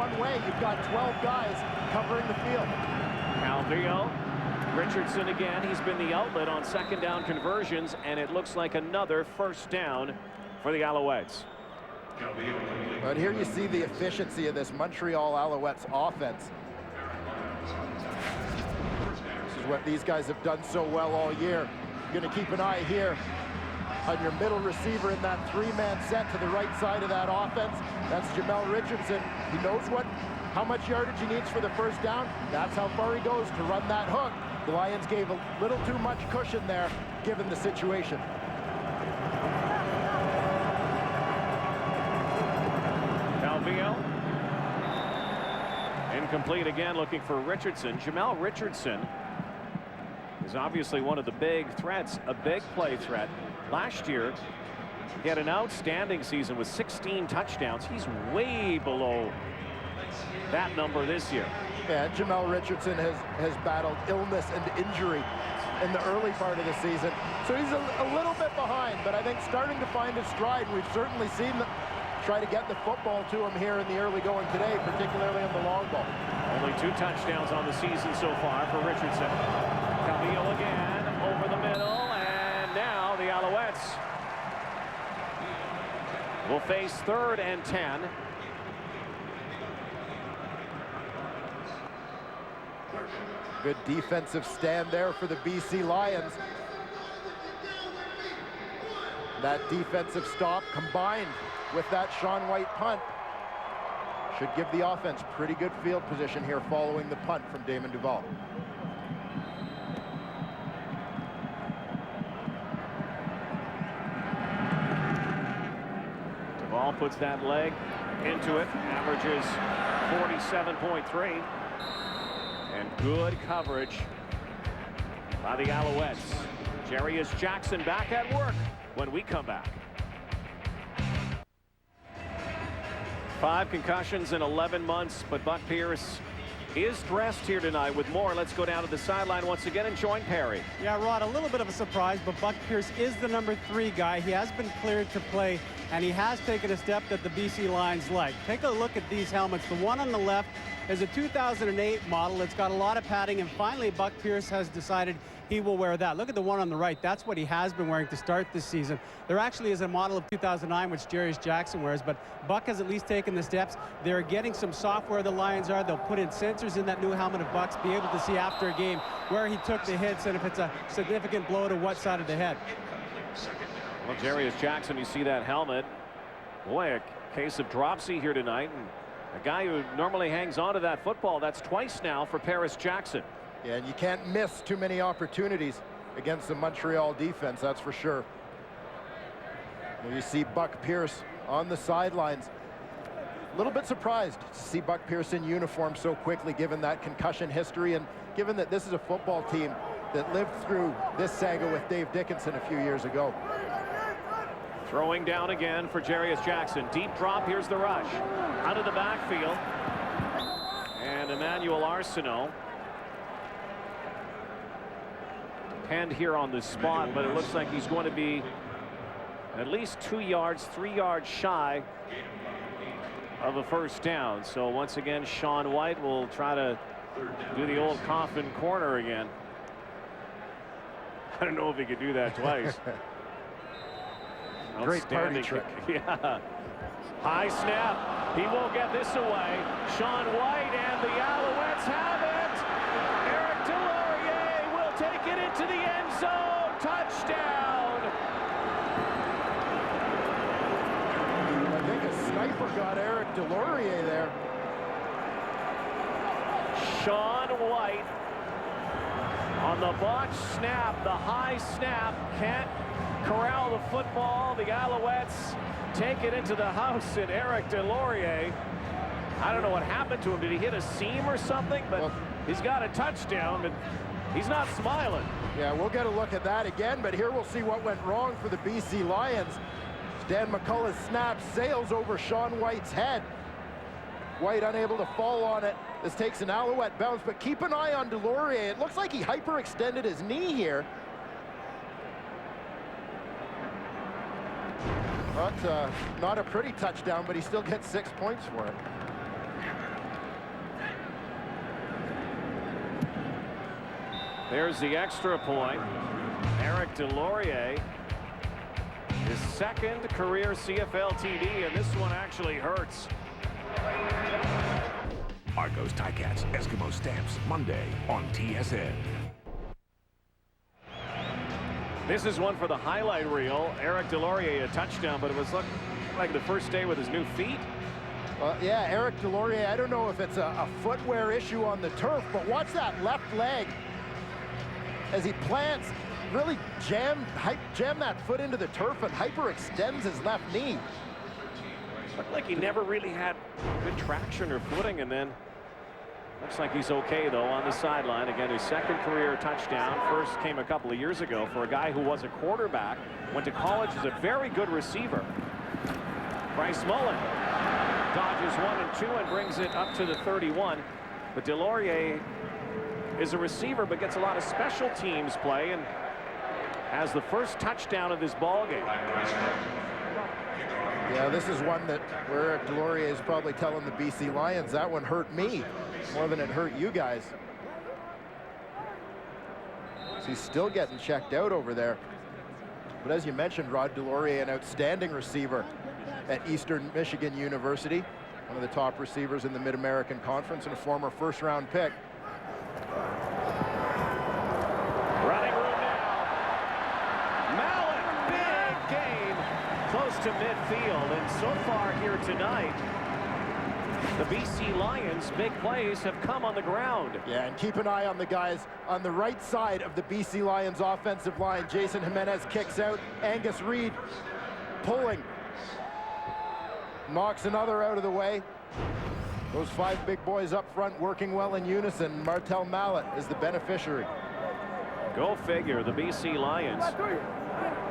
one way, you've got 12 guys covering the field. Calvillo, Richardson again. He's been the outlet on second down conversions, and it looks like another first down for the Alouettes. But here you see the efficiency of this Montreal Alouettes offense. This is what these guys have done so well all year. You're going to keep an eye here on your middle receiver in that three-man set to the right side of that offense. That's Jamel Richardson. He knows how much yardage he needs for the first down. That's how far he goes to run that hook. The Lions gave a little too much cushion there, given the situation. Calvillo. Incomplete again, looking for Richardson. Jamel Richardson is obviously one of the big threats, a big play threat. Last year, he had an outstanding season with 16 touchdowns. He's way below that number this year. Yeah, Jamel Richardson has battled illness and injury in the early part of the season. So he's a little bit behind, but I think starting to find his stride. We've certainly seen them try to get the football to him here in the early going today, particularly on the long ball. Only 2 touchdowns on the season so far for Richardson. Calvillo again over the middle, and now the Alouettes will face 3rd and 10. Good defensive stand there for the BC Lions. That defensive stop combined with that Sean White punt should give the offense pretty good field position here following the punt from Damon Duval. Duval puts that leg into it, averages 47.3. And good coverage by the Alouettes. Jarius Jackson back at work when we come back. 5 concussions in 11 months, but Buck Pierce is dressed here tonight with more. Let's go down to the sideline once again and join Perry. Yeah, Rod, a little bit of a surprise, but Buck Pierce is the number 3 guy. He has been cleared to play, and he has taken a step that the BC Lions like. Take a look at these helmets. The one on the left is a 2008 model. It's got a lot of padding, and finally Buck Pierce has decided he will wear that. Look at the one on the right. That's what he has been wearing to start this season. There actually is a model of 2009 which Jarius Jackson wears, but Buck has at least taken the steps. They're getting some software, the Lions are. They'll put in sensors in that new helmet of Buck's, be able to see after a game where he took the hits and if it's a significant blow to what side of the head. Well, Jarius Jackson, you see that helmet. Boy, a case of dropsy here tonight. And a guy who normally hangs on to that football, that's twice now for Paris Jackson. Yeah, and you can't miss too many opportunities against the Montreal defense, that's for sure. And you see Buck Pierce on the sidelines. A little bit surprised to see Buck Pierce in uniform so quickly, given that concussion history and given that this is a football team that lived through this saga with Dave Dickinson a few years ago. Throwing down again for Jarius Jackson. Deep drop, here's the rush. Out of the backfield. And Emmanuel Arsenault. Penned here on the spot, but it looks like he's going to be at least 2 yards, 3 yards shy of a first down. So once again, Sean White will try to do the old coffin corner again. I don't know if he could do that twice. Great party trick. Yeah. High snap. He won't get this away. Sean White and the Alouettes have it. Eric Delorier will take it into the end zone. Touchdown. I think a sniper got Eric Delorier there. Sean White on the botch snap, the high snap, can't corral the football. The Alouettes take it into the house, and Eric Delorier, I don't know what happened to him. Did he hit a seam or something? But well, he's got a touchdown, but he's not smiling. Yeah, we'll get a look at that again, but here we'll see what went wrong for the BC Lions. Dan McCullough's snap sails over Sean White's head. White unable to fall on it. This takes an Alouette bounce, but keep an eye on Delorier. It looks like he hyperextended his knee here. Not a pretty touchdown, but he still gets 6 points for it. There's the extra point. Eric Delorier, his second career CFL TD, and this one actually hurts. Argos Ticats Eskimo Stamps, Monday on TSN. This is one for the highlight reel. Eric Delorier, a touchdown, but it was like the first day with his new feet. Yeah, Eric Delorier, I don't know if it's a footwear issue on the turf, but watch that left leg as he plants, really jam that foot into the turf and hyperextends his left knee. Looked like he never really had good traction or footing, and then looks like he's okay, though, on the sideline. Again, his second career touchdown. First came a couple of years ago for a guy who was a quarterback, went to college as a very good receiver. Bryce Mullen dodges 1 and 2 and brings it up to the 31. But Delorier is a receiver, but gets a lot of special teams play and has the first touchdown of this ball game. Yeah, this is one that where Eric Delorier is probably telling the BC Lions, that one hurt me more than it hurt you guys. So he's still getting checked out over there. But as you mentioned, Rod Delorier, an outstanding receiver at Eastern Michigan University, one of the top receivers in the Mid-American Conference and a former first-round pick. Running room now. Mallett, big game, close to midfield, and so far here tonight, the BC Lions' big plays have come on the ground. Yeah, and keep an eye on the guys on the right side of the BC Lions offensive line. Jason Jimenez kicks out. Angus Reid pulling. Knocks another out of the way. Those 5 big boys up front working well in unison. Martel Mallett is the beneficiary. Go figure, the BC Lions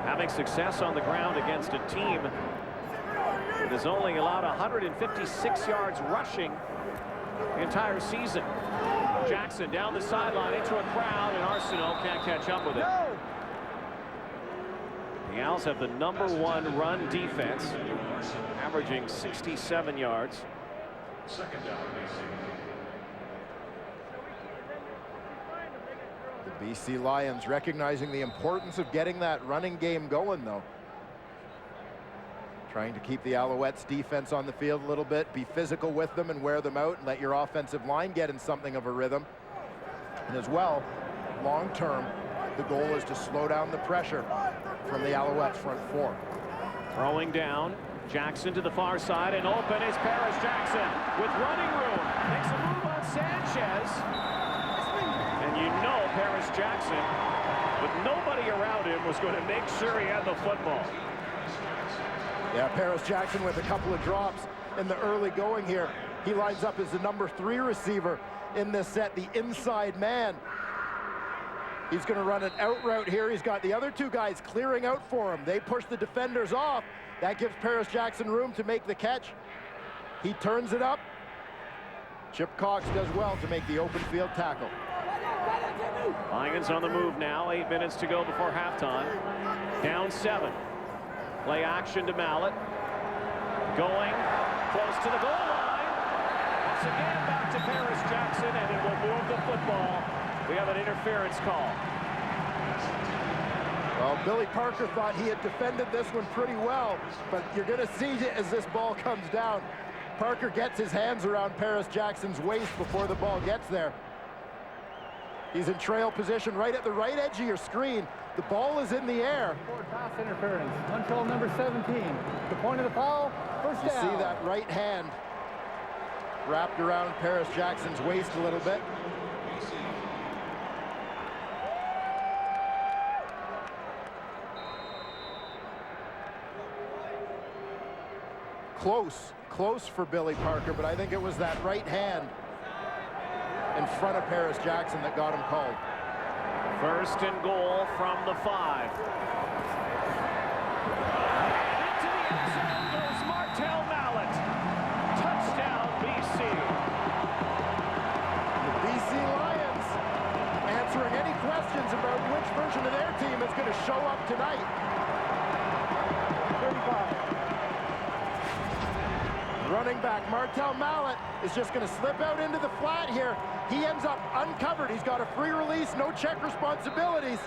having success on the ground against a team that has only allowed 156 yards rushing the entire season. Jackson down the sideline into a crowd, and Arsenault can't catch up with it. The Owls have the #1 run defense, averaging 67 yards. The BC Lions recognizing the importance of getting that running game going, though. Trying to keep the Alouettes defense on the field a little bit, be physical with them and wear them out, and let your offensive line get in something of a rhythm. And as well, long term, the goal is to slow down the pressure from the Alouettes front 4. Throwing down, Jackson to the far side, and open is Paris Jackson with running room. Makes a move on Sanchez. And you know Paris Jackson, with nobody around him, was going to make sure he had the football. Yeah, Paris Jackson with a couple of drops in the early going here. He lines up as the #3 receiver in this set, the inside man. He's going to run an out route here. He's got the other 2 guys clearing out for him. They push the defenders off. That gives Paris Jackson room to make the catch. He turns it up. Chip Cox does well to make the open field tackle. Lions on the move now. 8 minutes to go before halftime. Down 7. Play action to Mallett. Going close to the goal line. Once again back to Paris Jackson, and it will move the football. We have an interference call. Well, Billy Parker thought he had defended this one pretty well, but you're going to see it as this ball comes down. Parker gets his hands around Paris Jackson's waist before the ball gets there. He's in trail position right at the right edge of your screen. The ball is in the air. Pass interference. Montreal number 17. The point of the foul. First down. You see that right hand wrapped around Paris Jackson's waist a little bit. Close for Billy Parker, but I think it was that right hand in front of Paris Jackson that got him called. First and goal from the 5. And into the end zone goes Martel Mallett. Touchdown, BC. The BC Lions answering any questions about which version of their team is going to show up tonight. 35. Running back Martel Mallet is just going to slip out into the flat here. He ends up uncovered. He's got a free release, no check responsibilities.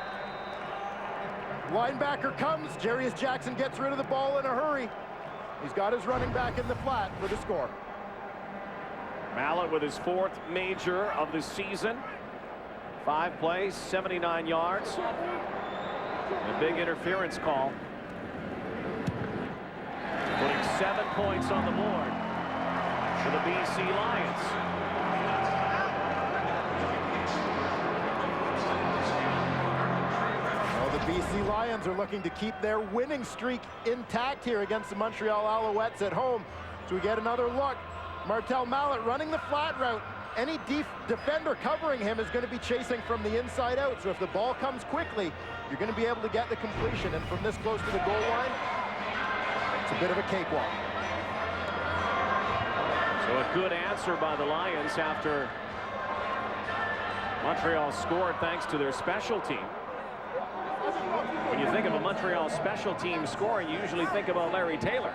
Linebacker comes. Jarius Jackson gets rid of the ball in a hurry. He's got his running back in the flat for the score. Mallet with his 4th major of the season. 5 plays, 79 yards. A big interference call. Putting 7 points on the board for the BC Lions. Well, the BC Lions are looking to keep their winning streak intact here against the Montreal Alouettes at home. So we get another look. Martel Mallet running the flat route. Any defender covering him is going to be chasing from the inside out. So if the ball comes quickly, you're going to be able to get the completion. And from this close to the goal line, it's a bit of a cakewalk. So a good answer by the Lions after Montreal scored thanks to their special team. When you think of a Montreal special team scoring, you usually think about Larry Taylor.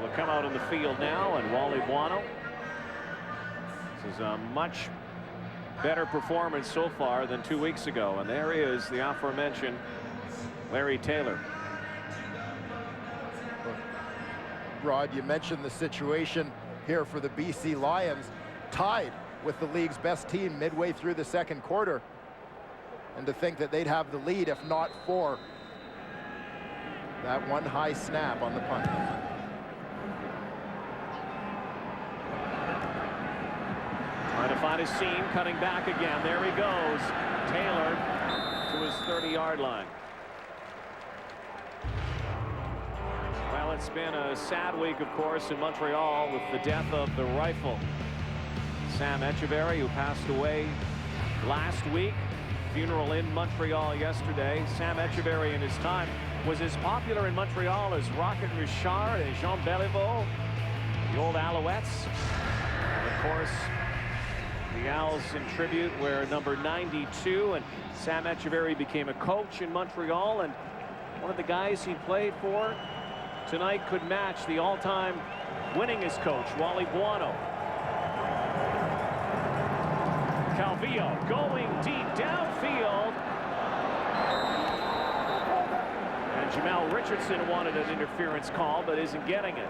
Will come out in the field now, and Wally Buono. This is a much better performance so far than 2 weeks ago. And there is the aforementioned Larry Taylor. Rod, you mentioned the situation here for the BC Lions, tied with the league's best team midway through the second quarter. And to think that they'd have the lead if not for that one high snap on the punt. Trying to find a seam, cutting back again. There he goes. Taylor to his 30-yard line. Well, it's been a sad week, of course, in Montreal with the death of the rifle, Sam Etcheverry, who passed away last week. Funeral in Montreal yesterday. Sam Etcheverry in his time was as popular in Montreal as Rocket Richard and Jean Beliveau, the old Alouettes. And of course, the Owls in tribute where number 92, and Sam Etcheverry became a coach in Montreal, and one of the guys he played for tonight could match the all-time winningest coach, Wally Buono. Calvillo going deep downfield. And Jamel Richardson wanted an interference call, but isn't getting it.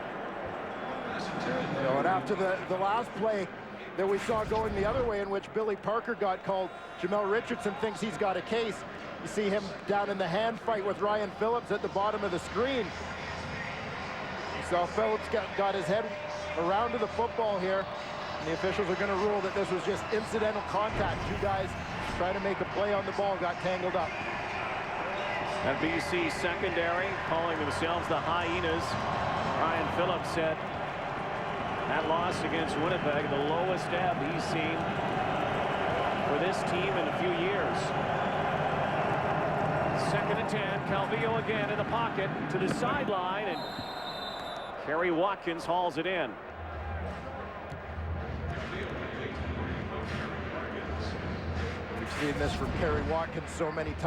You know, and after the last play that we saw going the other way, in which Billy Parker got called, Jamel Richardson thinks he's got a case. You see him down in the hand fight with Ryan Phillips at the bottom of the screen. You saw Phillips got his head around to the football here. And the officials are going to rule that this was just incidental contact. 2 guys trying to make a play on the ball got tangled up. And BC secondary calling themselves the Hyenas. Ryan Phillips said that loss against Winnipeg, the lowest ebb he's seen for this team in a few years. 2nd and 10. Calvillo again in the pocket to the sideline, and Kerry Watkins hauls it in. We've seen this from Kerry Watkins so many times.